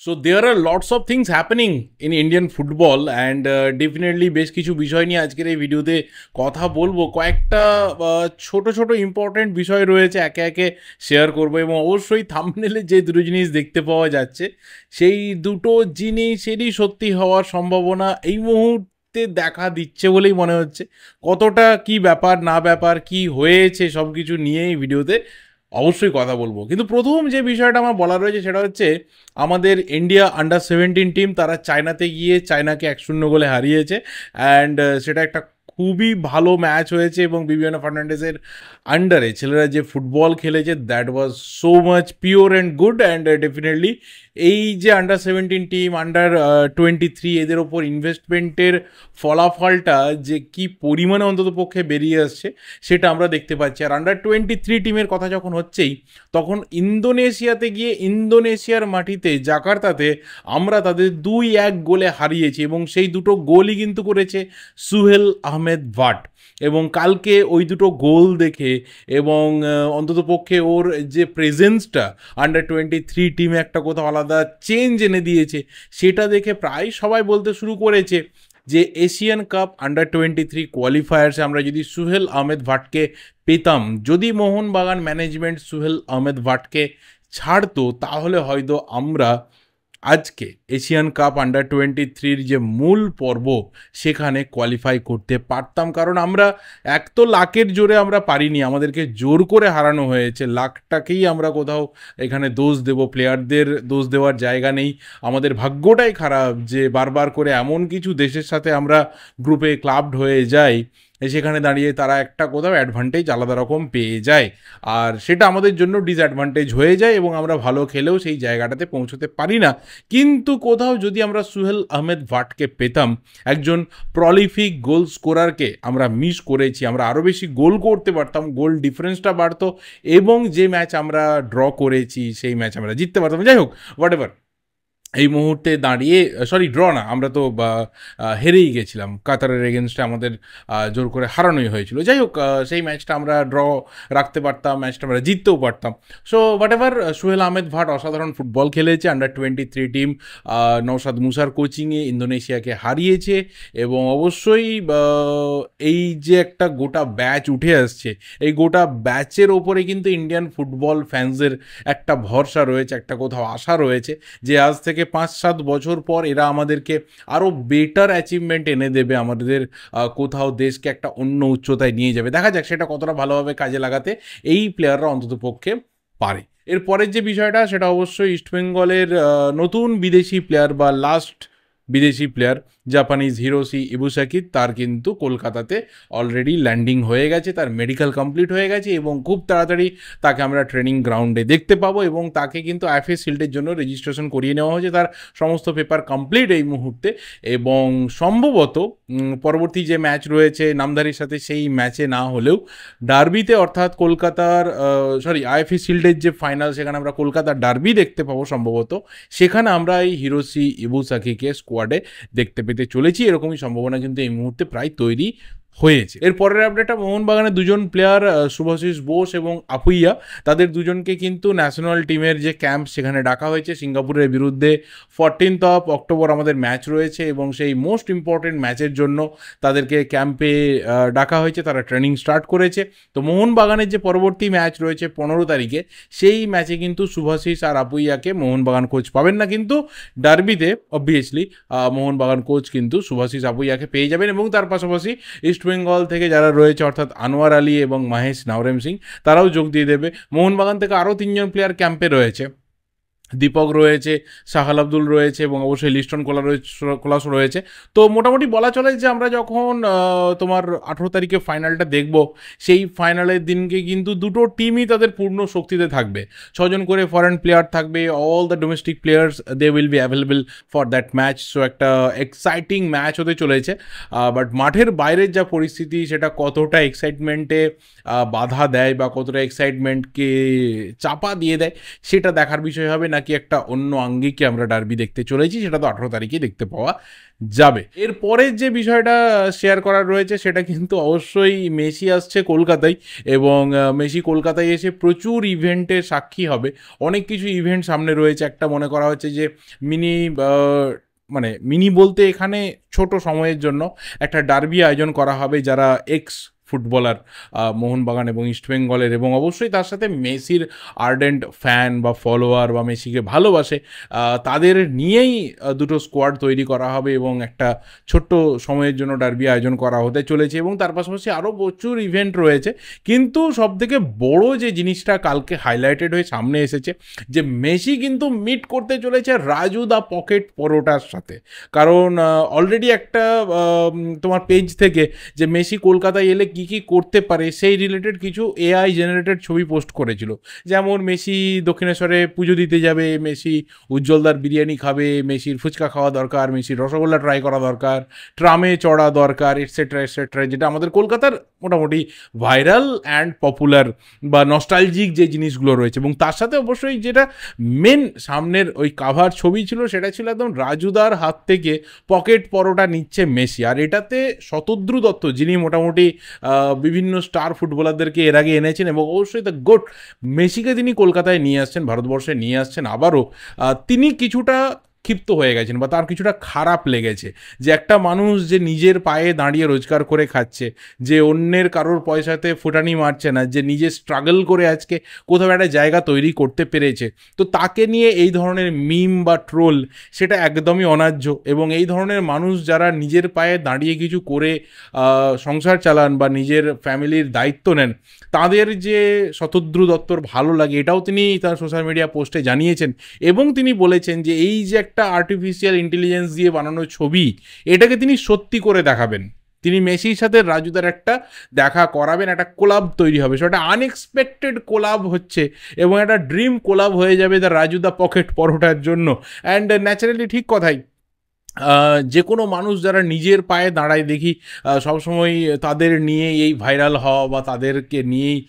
So there are lots of things happening in Indian football and definitely বেশ কিছু বিষয় নিয়ে আজকের এই ভিডিওতে কথা বলবো। কয়েকটা ছোট ছোট ইম্পর্টেন্ট বিষয় রয়েছে, একে একে শেয়ার করব এবং অবশ্যই থাম্বনেলে যে দুটো জিনিস দেখতে পাওয়া যাচ্ছে সেই দুটো জিনিসেরই সত্যি হওয়ার সম্ভাবনা এই মুহূর্তে দেখা দিচ্ছে বলেই মনে হচ্ছে। কতটা কি ব্যাপার না ব্যাপার কি হয়েছে সব কিছু নিয়ে এই ভিডিওতে অবশ্যই কথা বলবো। কিন্তু প্রথম যে বিষয়টা আমার বলা রয়েছে সেটা হচ্ছে আমাদের ইন্ডিয়া আন্ডার 17 টিম তারা চায়নাতে গিয়ে চায়নাকে 1-0 গোলে হারিয়েছে। অ্যান্ড সেটা একটা খুবই ভালো ম্যাচ হয়েছে এবং বিবিয়ানা ফার্নান্ডেজের আন্ডারে ছেলেরা যে ফুটবল খেলেছে that was so much pure and good. And definitely এই যে আন্ডার 17 টিম আন্ডার 23 এদের ওপর ইনভেস্টমেন্টের ফলাফলটা যে কি পরিমাণে অন্তত পক্ষে বেরিয়ে আসছে সেটা আমরা দেখতে পাচ্ছি। আর আন্ডার 23 টিমের কথা যখন হচ্ছেই তখন ইন্দোনেশিয়াতে গিয়ে ইন্দোনেশিয়ার মাটিতে জাকার্তাতে আমরা তাদের 2-1 গোলে হারিয়েছি এবং সেই দুটো গোলই কিন্তু করেছে সুহেল আহমেদ ভাট। এবং কালকে ওই দুটো গোল দেখে এবং অন্ততপক্ষে ওর যে প্রেজেন্সটা আন্ডার 23 টিমে একটা কোথাও আলাদা চেঞ্জ এনে দিয়েছে সেটা দেখে প্রায় সবাই বলতে শুরু করেছে যে এশিয়ান কাপ আন্ডার 23 কোয়ালিফায়ার্সে আমরা যদি সুহেল আহমেদ ভাটকে পেতাম, যদি মোহনবাগান ম্যানেজমেন্ট সুহেল আহমেদ ভাটকে ছাড়তো তাহলে হয়তো আমরা আজকে এশিয়ান কাপ আন্ডার 23 যে মূল পর্ব সেখানে কোয়ালিফাই করতে পারতাম। কারণ আমরা এক তো লাকের জোরে আমরা পারিনি, আমাদেরকে জোর করে হারানো হয়েছে। লাকটাকেই আমরা কোথাও এখানে দোষ দেব, প্লেয়ারদের দোষ দেওয়ার জায়গা নেই। আমাদের ভাগ্যটাই খারাপ যে বারবার করে এমন কিছু দেশের সাথে আমরা গ্রুপে ক্লাবড হয়ে যাই সেখানে দাঁড়িয়ে তারা একটা কোথাও অ্যাডভান্টেজ আলাদা রকম পেয়ে যায় আর সেটা আমাদের জন্য ডিসঅ্যাডভান্টেজ হয়ে যায় এবং আমরা ভালো খেলেও সেই জায়গাটাতে পৌঁছতে পারি না। কিন্তু কোথাও যদি আমরা সুহেল আহমেদ ভাটকে পেতাম, একজন প্রলিফিক গোল স্কোরারকে আমরা মিস করেছি। আমরা আরও বেশি গোল করতে পারতাম, গোল ডিফারেন্সটা বাড়তো এবং যে ম্যাচ আমরা ড্র করেছি সেই ম্যাচ আমরা জিততে পারতাম। যাই হোক, হোয়াট এভার, এই মুহূর্তে দাঁড়িয়ে ড্র না, আমরা তো হেরেই গেছিলাম কাতারের এগেনস্টে, আমাদের জোর করে হারানোই হয়েছিল। যাই হোক, সেই ম্যাচটা আমরা ড্র রাখতে পারতাম, ম্যাচটা আমরা জিততেও পারতাম। So whatever, Suhel Ahmed Bhat অসাধারণ ফুটবল খেলেছে। আন্ডার 23 টিম নওশাদ মুসার কোচিংয়ে ইন্দোনেশিয়াকে হারিয়েছে এবং অবশ্যই এই যে একটা গোটা ব্যাচ উঠে আসছে এই গোটা ব্যাচের ওপরে কিন্তু ইন্ডিয়ান ফুটবল ফ্যান্সদের একটা ভরসা রয়েছে, একটা কোথাও আশা রয়েছে যে আজ থেকে 5-7 বছর পর এরা আমাদেরকে আরও বেটার অ্যাচিভমেন্ট এনে দেবে, আমাদের কোথাও দেশকে একটা অন্য উচ্চতায় নিয়ে যাবে। দেখা যাক সেটা কতটা ভালোভাবে কাজে লাগাতে এই প্লেয়াররা অন্তত পক্ষে পারে। এরপরের যে বিষয়টা সেটা অবশ্যই ইস্টবেঙ্গলের নতুন বিদেশি প্লেয়ার বা লাস্ট বিদেশি প্লেয়ার জাপানিজ হিরোশি ইবুসাকি, তার কিন্তু কলকাতাতে অলরেডি ল্যান্ডিং হয়ে গেছে, তার মেডিকেল কমপ্লিট হয়ে গেছে এবং খুব তাড়াতাড়ি তাকে আমরা ট্রেনিং গ্রাউন্ডে দেখতে পাবো এবং তাকে কিন্তু আইএফএ শিল্ডের জন্য রেজিস্ট্রেশন করিয়ে নেওয়া হয়েছে। তার সমস্ত পেপার কমপ্লিট এই মুহূর্তে এবং সম্ভবত পরবর্তী যে ম্যাচ রয়েছে নামধারীর সাথে সেই ম্যাচে না হলেও ডার্বিতে, অর্থাৎ কলকাতার আইএফএ শিল্ডের যে ফাইনাল সেখানে আমরা কলকাতার ডার্বি দেখতে পাবো সম্ভবত, সেখানে আমরা এই হিরোশি ইবুসাকিকে স্কোয়াডে দেখতে পেতে চলেছি। এরকমই সম্ভাবনা কিন্তু এই মুহূর্তে প্রায় তৈরি হয়েছে। এরপরের আপডেটটা মোহনবাগানের দুজন প্লেয়ার শুভাশিস বোস এবং আপুইয়া, তাদের দুজনকে কিন্তু ন্যাশনাল টিমের যে ক্যাম্প সেখানে ডাকা হয়েছে। সিঙ্গাপুরের বিরুদ্ধে 14th অক্টোবর আমাদের ম্যাচ রয়েছে এবং সেই মোস্ট ইম্পর্টেন্ট ম্যাচের জন্য তাদেরকে ক্যাম্পে ডাকা হয়েছে, তারা ট্রেনিং স্টার্ট করেছে। তো মোহনবাগানের যে পরবর্তী ম্যাচ রয়েছে 15 তারিখে, সেই ম্যাচে কিন্তু শুভাশিস আর আপুইয়াকে মোহনবাগান কোচ পাবেন না, কিন্তু ডার্বিতে অবভিয়াসলি মোহনবাগান কোচ কিন্তু শুভাশিস আপুইয়াকে পেয়ে যাবেন এবং তার পাশাপাশি ইস্টবেঙ্গল থেকে যারা রয়েছে অর্থাৎ আনোয়ার আলী এবং মহেশ নাওরেম সিং তারাও যোগ দিয়ে দেবে। মোহনবাগান থেকে আরও 3জন প্লেয়ার ক্যাম্পে রয়েছে, দীপক রয়েছে, সাহাল আব্দুল রয়েছে এবং অবশ্যই লিস্টন কোলাস রয়েছে। তো মোটামুটি বলা চলে যে আমরা যখন তোমার 18 তারিখে ফাইনালটা দেখব, সেই ফাইনালের দিনকে কিন্তু দুটো টিমই তাদের পূর্ণ শক্তিতে থাকবে। 6জন করে ফরেন প্লেয়ার থাকবে, all the domestic players they will be available for that match. So একটা এক্সাইটিং ম্যাচ হতে চলেছে। বাট মাঠের বাইরের যা পরিস্থিতি সেটা কতটা এক্সাইটমেন্টে বাধা দেয় বা কতটা এক্সাইটমেন্টকে চাপা দিয়ে দেয় সেটা দেখার বিষয় হবে। নাকি একটা অন্য আঙ্গিকে আমরা ডার্বি দেখতে চলেছি, সেটা তো 18 তারিখে দেখতে পাওয়া যাবে। এরপরের যে বিষয়টা শেয়ার করার রয়েছে সেটা কিন্তু অবশ্যই মেসি আসছে কলকাতায়, এবং মেসি কলকাতায় এসে প্রচুর ইভেন্টের সাক্ষী হবে। অনেক কিছু ইভেন্ট সামনে রয়েছে। একটা মনে করা হচ্ছে যে মিনি মিনি বলতে এখানে ছোট সময়ের জন্য একটা ডার্বি আয়োজন করা হবে, যারা এক্স ফুটবলার মোহনবাগান এবং ইস্টবেঙ্গলের, এবং অবশ্যই তার সাথে মেসির আর্ডেন্ট ফ্যান বা ফলোয়ার বা মেসিকে ভালোবাসে তাদের নিয়েই দুটো স্কোয়াড তৈরি করা হবে এবং একটা ছোট্ট সময়ের জন্য ডার্বি আয়োজন করা হতে চলেছে। এবং তার পাশাপাশি আরও প্রচুর ইভেন্ট রয়েছে, কিন্তু সবথেকে বড় যে জিনিসটা কালকে হাইলাইটেড হয়ে সামনে এসেছে যে মেসি কিন্তু মিট করতে চলেছে রাজু দা পকেট পরোটার সাথে। কারণ অলরেডি একটা তোমার পেজ থেকে যে মেসি কলকাতায় এলে কী কী করতে পারে সেই রিলেটেড কিছু এআই জেনারেটেড ছবি পোস্ট করেছিল। যেমন মেসি দক্ষিণেশ্বরে পুজো দিতে যাবে, মেসি উজ্জ্বলদার বিরিয়ানি খাবে, মেসির ফুচকা খাওয়া দরকার, মেসির রসগোল্লা ট্রাই করা দরকার, ট্রামে চড়া দরকার, এটসেট্রা এটসেট্রা, যেটা আমাদের কলকাতার মোটামুটি ভাইরাল অ্যান্ড পপুলার বা নস্টালজিক যে জিনিসগুলো রয়েছে। এবং তার সাথে অবশ্যই যেটা মেন সামনের ওই কাভার ছবি ছিল সেটা ছিল একদম রাজুদার হাত থেকে পকেট পরোটা নিচ্ছে মেসি। আর এটাতে শতদ্রু দত্ত, যিনি মোটামুটি বিভিন্ন স্টার ফুটবলারদেরকে এর আগে এনেছেন এবং অবশ্যই দ্য গোট মেসিকে তিনি কলকাতায় নিয়ে আসছেন, ভারতবর্ষে নিয়ে আসছেন আবারও, তিনি কিছুটা ক্ষিপ্ত হয়ে গেছেন বা তার কিছুটা খারাপ লেগেছে যে একটা মানুষ যে নিজের পায়ে দাঁড়িয়ে রোজগার করে খাচ্ছে, যে অন্যের কারোর পয়সাতে ফুটানি মারছে না, যে নিজে স্ট্রাগল করে আজকে কোথাও একটা জায়গা তৈরি করতে পেরেছে, তো তাকে নিয়ে এই ধরনের মিম বা ট্রোল সেটা একদমই অন্যায্য। এবং এই ধরনের মানুষ যারা নিজের পায়ে দাঁড়িয়ে কিছু করে সংসার চালান বা নিজের ফ্যামিলির দায়িত্ব নেন, তাদের যে শতদ্রু দত্তর ভালো লাগে এটাও তিনি তার সোশ্যাল মিডিয়া পোস্টে জানিয়েছেন। এবং তিনি বলেছেন যে এই যে একটা আর্টিফিশিয়াল ইন্টেলিজেন্স দিয়ে বানানো ছবি, এটাকে তিনি সত্যি করে দেখাবেন। তিনি মেসির সাথে রাজুদার একটা দেখা করাবেন, একটা কোলাব তৈরি হবে, সেটা আনএক্সপেক্টেড কোলাব হচ্ছে এবং একটা ড্রিম কোলাব হয়ে যাবে দ্য রাজুদা পকেট পরোটার জন্য। অ্যান্ড ন্যাচারালি ঠিক কথাই, যে কোনো মানুষ যারা নিজের পায়ে দাঁড়ায় দেখি সবসময় তাদের নিয়ে এই ভাইরাল হওয়া বা তাদেরকে নিয়েই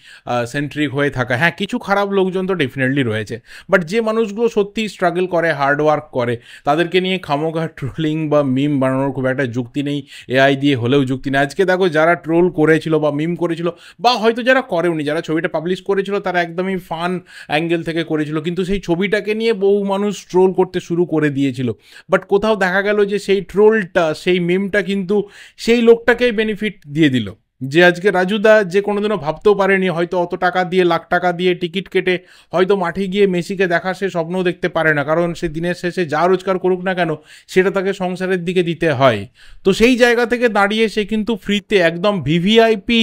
সেন্ট্রিক হয়ে থাকা। হ্যাঁ, কিছু খারাপ লোকজন তো ডেফিনেটলি রয়েছে, বাট যে মানুষগুলো সত্যি স্ট্রাগল করে, হার্ডওয়ার্ক করে, তাদেরকে নিয়ে খামোখা ট্রোলিং বা মিম বানানোর খুব একটা যুক্তি নেই, এআই দিয়ে হলেও যুক্তি নেই। আজকে দেখো যারা ট্রোল করেছিল বা মিম করেছিল, বা হয়তো যারা করেওনি, যারা ছবিটা পাবলিশ করেছিল তারা একদমই ফান অ্যাঙ্গেল থেকে করেছিল, কিন্তু সেই ছবিটাকে নিয়ে বহু মানুষ ট্রোল করতে শুরু করে দিয়েছিল। বাট কোথাও দেখা গেল যে সেই ট্রোলটা, সেই মিমটা কিন্তু সেই লোকটাকেই বেনিফিট দিয়ে দিল, যে আজকে রাজুদা যে কোনোদিনও ভাবতেও পারেনি, হয়তো অত টাকা দিয়ে, লাখ টাকা দিয়ে টিকিট কেটে হয়তো মাঠে গিয়ে মেসিকে দেখার সে স্বপ্নও দেখতে পারে না, কারণ সে দিনের শেষে যা রোজগার করুক না কেন সেটা তাকে সংসারের দিকে দিতে হয়। তো সেই জায়গা থেকে দাঁড়িয়ে সে কিন্তু ফ্রিতে একদম ভিভিআইপি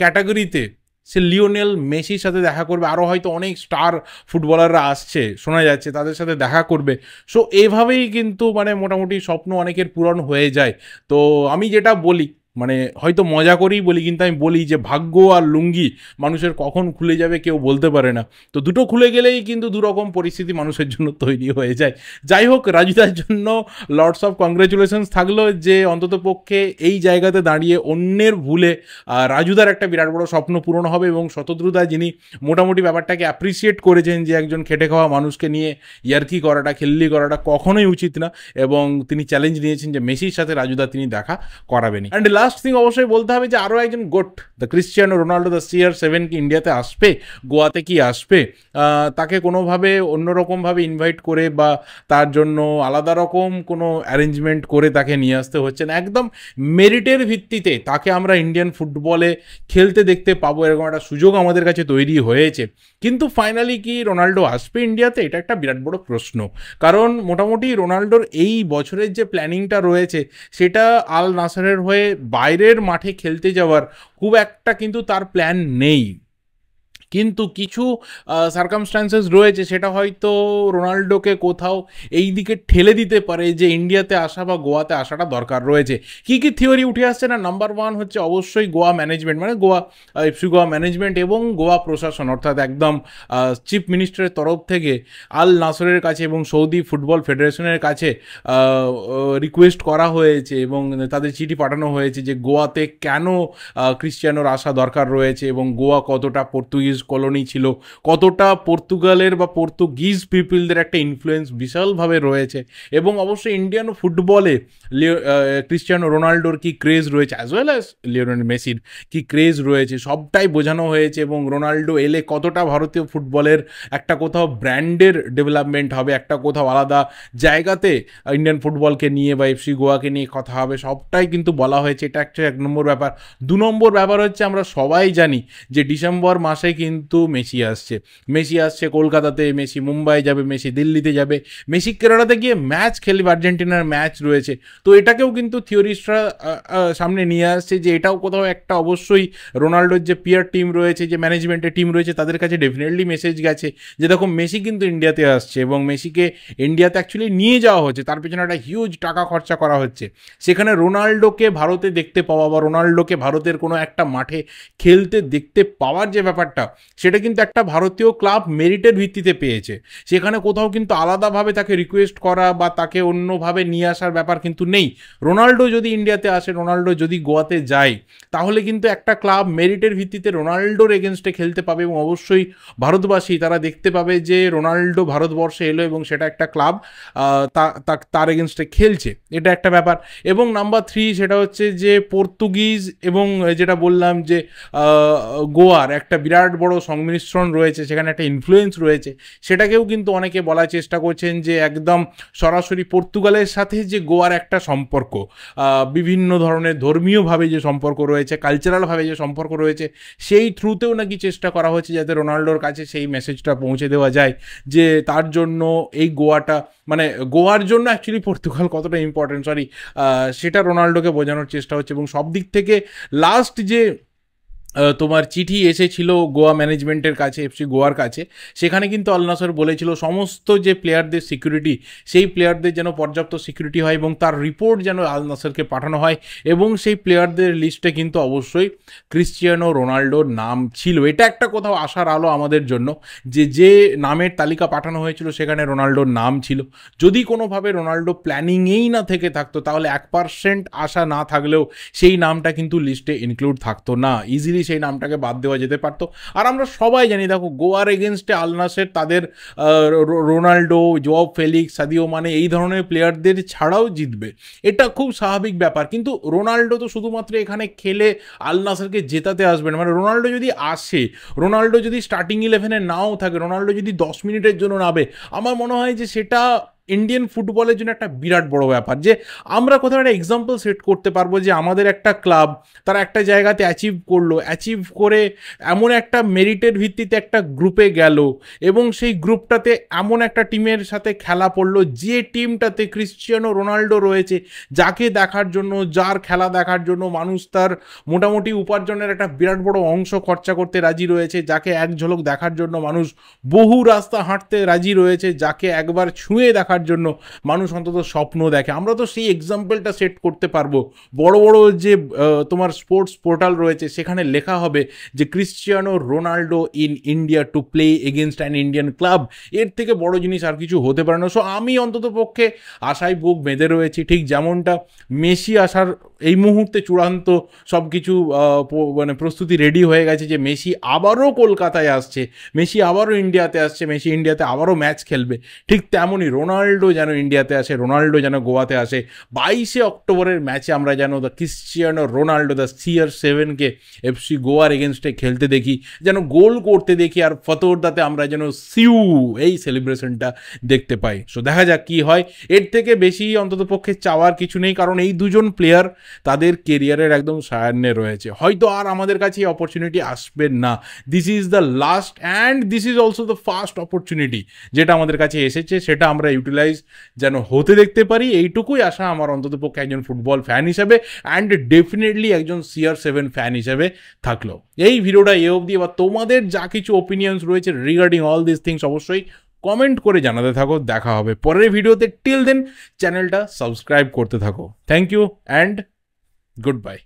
ক্যাটাগরিতে সে লিওনেল মেসির সাথে দেখা করবে, আরও হয়তো অনেক স্টার ফুটবলাররা আসছে শোনা যাচ্ছে, তাদের সাথে দেখা করবে। সো এভাবেই কিন্তু মোটামুটি স্বপ্ন অনেকের পূরণ হয়ে যায়। তো আমি যেটা বলি, হয়তো মজা করেই বলি, কিন্তু আমি বলি যে ভাগ্য আর লুঙ্গি মানুষের কখন খুলে যাবে কেউ বলতে পারে না। তো দুটো খুলে গেলেই কিন্তু দুরকম পরিস্থিতি মানুষের জন্য তৈরি হয়ে যায়। যাই হোক, রাজুদার জন্য লটস অফ কংগ্রেচুলেশনস থাকলো যে অন্তত পক্ষে এই জায়গাতে দাঁড়িয়ে অন্যের ভুলে রাজুদার একটা বিরাট বড় স্বপ্ন পূরণ হবে। এবং শতদ্রুদা, যিনি মোটামুটি ব্যাপারটাকে অ্যাপ্রিসিয়েট করেছেন যে একজন খেটে খাওয়া মানুষকে নিয়ে ইয়ার্কি করাটা, খেললি করাটা কখনোই উচিত না, এবং তিনি চ্যালেঞ্জ নিয়েছেন যে মেসির সাথে রাজুদা তিনি দেখা করাবেনই। অ্যান্ড লাস্ট থিং অবশ্যই বলতে হবে যে আরও একজন goat, the Cristiano Ronaldo the CR7 কি ইন্ডিয়াতে আসবে, গোয়াতে কি আসবে, তাকে কোনোভাবে অন্যরকমভাবে ইনভাইট করে বা তার জন্য আলাদা রকম কোনো অ্যারেঞ্জমেন্ট করে তাকে নিয়ে আসতে হচ্ছে না, একদম মেরিটের ভিত্তিতে তাকে আমরা ইন্ডিয়ান ফুটবলে খেলতে দেখতে পাবো, এরকম একটা সুযোগ আমাদের কাছে তৈরি হয়েছে। কিন্তু ফাইনালি কি রোনাল্ডো আসবে ইন্ডিয়াতে, এটা একটা বিরাট বড় প্রশ্ন। কারণ মোটামুটি রোনাল্ডোর এই বছরের যে প্ল্যানিংটা রয়েছে সেটা আল নাসরের হয়ে বাইরের মাঠে খেলতে যাওয়ার খুব একটা কিন্তু তার প্ল্যান নেই। কিন্তু কিছু সার্কামস্ট্যান্সেস রয়েছে, সেটা হয়তো রোনাল্ডোকে কোথাও এই দিকে ঠেলে দিতে পারে যে ইন্ডিয়াতে আসা বা গোয়াতে আসাটা দরকার রয়েছে। কী কী থিওরি উঠে আসছে না, নাম্বার 1 হচ্ছে অবশ্যই Goa management, Goa FC Goa management এবং গোয়া প্রশাসন, অর্থাৎ একদম চিফ মিনিস্টারের তরফ থেকে আল নাসরের কাছে এবং সৌদি ফুটবল ফেডারেশনের কাছে রিকোয়েস্ট করা হয়েছে এবং তাদের চিঠি পাঠানো হয়েছে যে গোয়াতে কেন ক্রিশ্চিয়ানোর আসা দরকার রয়েছে এবং গোয়া কতটা পর্তুগিজ পর্তুগিজ কলোনি ছিল, কতটা পর্তুগালের বা পর্তুগিজ পিপলদের একটা ইনফ্লুয়েন্স বিশালভাবে রয়েছে, এবং অবশ্যই ইন্ডিয়ান ফুটবলে ক্রিস্টিয়ানো রোনাল্ডোর কি ক্রেজ রয়েছে অ্যাজ ওয়েল অ্যাজ লিওনেল মেসির কি ক্রেজ রয়েছে, সবটাই বোঝানো হয়েছে। এবং রোনাল্ডো এলে কতটা ভারতীয় ফুটবলের একটা কোথাও ব্র্যান্ডের ডেভেলপমেন্ট হবে, একটা কোথাও আলাদা জায়গাতে ইন্ডিয়ান ফুটবলকে নিয়ে বা এফসি গোয়াকে নিয়ে কথা হবে, সবটাই কিন্তু বলা হয়েছে। এটা একটা 1 নম্বর ব্যাপার। 2 নম্বর ব্যাপার হচ্ছে আমরা সবাই জানি যে ডিসেম্বর মাসে কিন্তু মেসি আসছে কলকাতাতে, মেসি মুম্বাই যাবে, মেসি দিল্লিতে যাবে, মেসি কেরালাতে গিয়ে ম্যাচ খেলবে, আর্জেন্টিনার ম্যাচ রয়েছে। তো এটাকেও কিন্তু থিওরিস্টরা সামনে নিয়ে আসছে যে এটাও কোথাও একটা অবশ্যই রোনাল্ডোর যে পিয়ার টিম রয়েছে, যে ম্যানেজমেন্টের টিম রয়েছে, তাদের কাছে ডেফিনেটলি মেসেজ গেছে যে দেখো মেসি কিন্তু ইন্ডিয়াতে আসছে, এবং মেসিকে ইন্ডিয়াতে অ্যাকচুয়ালি নিয়ে যাওয়া হচ্ছে, তার পেছনে একটা হিউজ টাকা খরচা করা হচ্ছে। সেখানে রোনাল্ডোকে ভারতে দেখতে পাওয়া বা রোনাল্ডোকে ভারতের কোনো একটা মাঠে খেলতে দেখতে পাওয়ার যে ব্যাপারটা, সেটা কিন্তু একটা ভারতীয় ক্লাব মেরিটের ভিত্তিতে পেয়েছে। সেখানে কোথাও কিন্তু আলাদাভাবে তাকে রিকোয়েস্ট করা বা তাকে অন্যভাবে নিয়ে আসার ব্যাপার কিন্তু নেই। রোনাল্ডো যদি ইন্ডিয়াতে আসে, রোনাল্ডো যদি গোয়াতে যায়, তাহলে কিন্তু একটা ক্লাব মেরিটের ভিত্তিতে রোনাল্ডোর এগেনস্টে খেলতে পাবে, এবং অবশ্যই ভারতবাসী তারা দেখতে পাবে যে রোনাল্ডো ভারতবর্ষে এলো এবং সেটা একটা ক্লাব তার এগেনস্টে খেলছে, এটা একটা ব্যাপার। এবং নাম্বার 3 সেটা হচ্ছে যে পর্তুগিজ এবং যেটা বললাম যে গোয়ার একটা বিরাট বড় সংমিশ্রণ রয়েছে, সেখানে একটা ইনফ্লুয়েন্স রয়েছে, সেটাকেও কিন্তু অনেকে বলার চেষ্টা করছেন যে একদম সরাসরি পর্তুগালের সাথে যে গোয়ার একটা সম্পর্ক, বিভিন্ন ধরনের ধর্মীয়ভাবে যে সম্পর্ক রয়েছে, কালচারালভাবে যে সম্পর্ক রয়েছে, সেই থ্রুতেও নাকি চেষ্টা করা হচ্ছে যাতে রোনাল্ডোর কাছে সেই মেসেজটা পৌঁছে দেওয়া যায় যে তার জন্য এই গোয়াটা, মানে গোয়ার জন্য অ্যাকচুয়ালি পর্তুগাল কতটা ইম্পর্টেন্ট, সেটা রোনাল্ডোকে বোঝানোর চেষ্টা হচ্ছে। এবং সব দিক থেকে লাস্ট যে তোমার চিঠি এসেছিল গোয়া ম্যানেজমেন্টের কাছে, এফসি গোয়ার কাছে, সেখানে কিন্তু আল নাসর বলেছিল সমস্ত যে প্লেয়ারদের সিকিউরিটি, সেই প্লেয়ারদের যেন পর্যাপ্ত সিকিউরিটি হয় এবং তার রিপোর্ট যেন আল নাসরকে পাঠানো হয়, এবং সেই প্লেয়ারদের লিস্টে কিন্তু অবশ্যই ক্রিস্টিয়ানো রোনাল্ডোর নাম ছিল। এটা একটা কোথাও আশার আলো আমাদের জন্য যে নামের তালিকা পাঠানো হয়েছিল সেখানে রোনাল্ডোর নাম ছিল। যদি কোনোভাবে রোনাল্ডো প্ল্যানিংয়েই না থেকে থাকতো, তাহলে 1% আশা না থাকলেও সেই নামটা কিন্তু লিস্টে ইনক্লুড থাকতো না, ইজিলি সেই নামটাকে বাদ দেওয়া যেতে পারতো। আর আমরা সবাই জানি, দেখো গোয়ার এগেনস্টে আল নাসের তাদের Ronaldo, Joao Felix, Sadio Mane এই ধরনের প্লেয়ারদের ছাড়াও জিতবে, এটা খুব স্বাভাবিক ব্যাপার। কিন্তু রোনাল্ডো তো শুধুমাত্র এখানে খেলে আল নাসেরকে জেতাতে আসবে না। মানে রোনাল্ডো যদি আসে, রোনাল্ডো যদি স্টার্টিং 11-এ নাও থাকে, রোনাল্ডো যদি 10 মিনিটের জন্য নামে, আমার মনে হয় যে সেটা ইন্ডিয়ান ফুটবলের জন্য একটা বিরাট বড় ব্যাপার, যে আমরা কোথাও একটা এক্সাম্পল সেট করতে পারবো যে আমাদের একটা ক্লাব তারা একটা জায়গাতে অ্যাচিভ করলো, অ্যাচিভ করে এমন একটা মেরিটের ভিত্তিতে একটা গ্রুপে গেল, এবং সেই গ্রুপটাতে এমন একটা টিমের সাথে খেলা পড়লো যে টিমটাতে ক্রিস্টিয়ানো রোনাল্ডো রয়েছে, যাকে দেখার জন্য, যার খেলা দেখার জন্য মানুষ তার মোটামুটি উপার্জনের একটা বিরাট বড় অংশ খরচা করতে রাজি রয়েছে, যাকে এক ঝলক দেখার জন্য মানুষ বহু রাস্তা হাঁটতে রাজি রয়েছে, যাকে একবার ছুঁয়ে দেখার জন্য মানুষ অন্তত স্বপ্ন দেখে। আমরা তো সেই এক্সাম্পলটা সেট করতে পারবো। বড় বড় যে তোমার স্পোর্টস পোর্টাল রয়েছে, সেখানে লেখা হবে যে Cristiano Ronaldo in India to play against an Indian club. এর থেকে বড় জিনিস আর কিছু হতে পারে না। সো আমি অন্তত পক্ষে আশায় বুক বেঁধে রয়েছি, ঠিক যেমনটা মেসি আসার এই মুহূর্তে চূড়ান্ত সব কিছু মানে প্রস্তুতি রেডি হয়ে গেছে যে মেসি আবারও কলকাতায় আসছে, মেসি আবারও ইন্ডিয়াতে আসছে, মেসি ইন্ডিয়াতে আবারও ম্যাচ খেলবে, ঠিক তেমনই রোনাল্ডো যেন ইন্ডিয়াতে আসে, রোনাল্ডো যেন গোয়াতে আসে। 22শে অক্টোবরের ম্যাচে আমরা যেন দ্য ক্রিস্টিয়ানো রোনাল্ডো দ্য CR7কে এফসি গোয়ার এগেনস্টে খেলতে দেখি, যেন গোল করতে দেখি, আর ফতোরদাতে আমরা যেন সিউ এই সেলিব্রেশনটা দেখতে পাই। সো দেখা যাক কি হয়। এর থেকে বেশি অন্তত পক্ষে চাওয়ার কিছু নেই, কারণ এই দুজন প্লেয়ার তাদের কেরিয়ারের একদম সায়ান্নে রয়েছে, হয়তো আর আমাদের কাছে এই অপরচুনিটি আসবে না। This is the last and this is also the first opportunity যেটা আমাদের কাছে এসেছে, সেটা আমরা ইউটিলাইজ যেন হতে দেখতে পারি, এইটুকুই আশা আমার অন্তত পক্ষে একজন ফুটবল ফ্যান হিসেবে, অ্যান্ড ডেফিনেটলি একজন CR7 ফ্যান হিসেবে থাকলো। এই ভিডিওটা এ অবধি। এবার তোমাদের যা কিছু ওপিনিয়ন্স রয়েছে রিগার্ডিং অল দিস থিংস অবশ্যই কমেন্ট করে জানাতে থাকো। দেখা হবে পরের ভিডিওতে। টিল দেন চ্যানেলটা সাবস্ক্রাইব করতে থাকো। Thank you and good by.